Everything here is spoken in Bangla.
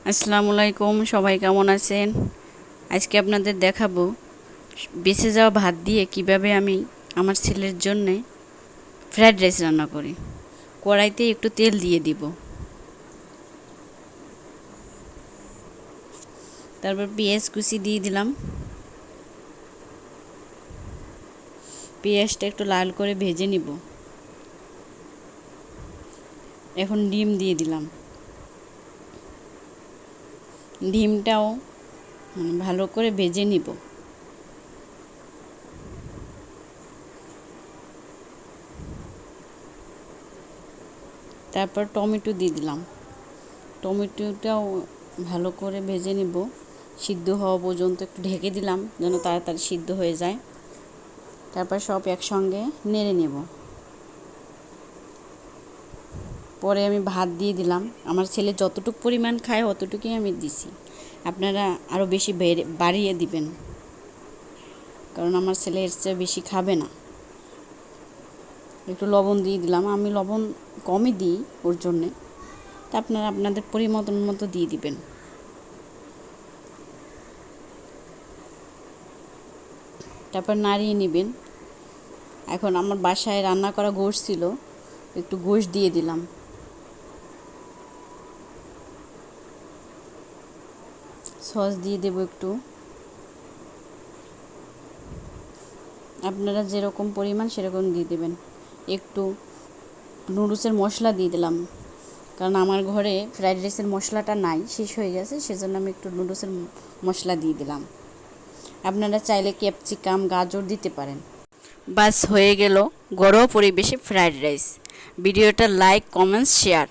আসসালামু আলাইকুম, সবাই কেমন আছেন? আজকে আপনাদের দেখাবো বেঁচে যাওয়া ভাত দিয়ে কিভাবে আমি আমার ছেলের জন্যে ফ্রাইড রাইস রান্না করি। কড়াইতে একটু তেল দিয়ে দিব, তারপর পেঁয়াজ কুচি দিয়ে দিলাম। পেঁয়াজটা একটু লাল করে ভেজে নিব। এখন ডিম দিয়ে দিলাম। ডিমটাও ভালো করে ভেজে নিব। তারপর টমেটো দিয়ে দিলাম। টমেটোটাও ভালো করে ভেজে নিব, সিদ্ধ হওয়া পর্যন্ত একটু ঢেকে দিলাম যেন তাড়াতাড়ি সিদ্ধ হয়ে যায়। তারপর সব একসঙ্গে নেড়ে নেব। পরে আমি ভাত দিয়ে দিলাম। আমার ছেলে যতটুকু পরিমাণ খায় অতটুকুই আমি দিছি। আপনারা আরও বেশি বাড়িয়ে দিবেন, কারণ আমার ছেলে এর চেয়ে বেশি খাবে না। একটু লবণ দিয়ে দিলাম, আমি লবণ কমই দিই ওর জন্যে, তা আপনারা আপনাদের পরিমাণ মতো দিয়ে দিবেন। তারপর নাড়িয়ে নেবেন। এখন আমার বাসায় রান্না করা গোশত ছিল, একটু গোশত দিয়ে দিলাম। সস দিয়ে দেব একটু। আপনারা যেরকম পরিমাণ সেরকম দিয়ে দেবেন। একটু নুডলসের মশলা দিয়ে দিলাম, কারণ আমার ঘরে ফ্রাইড রাইসের মশলাটা নাই, শেষ হয়ে গেছে, সেজন্য আমি একটু নুডলসের মশলা দিয়ে দিলাম। আপনারা চাইলে ক্যাপসিকাম, গাজর দিতে পারেন। বাস হয়ে গেল ঘরোয়া পরিবেশে ফ্রাইড রাইস। ভিডিওটা লাইক, কমেন্টস, শেয়ার।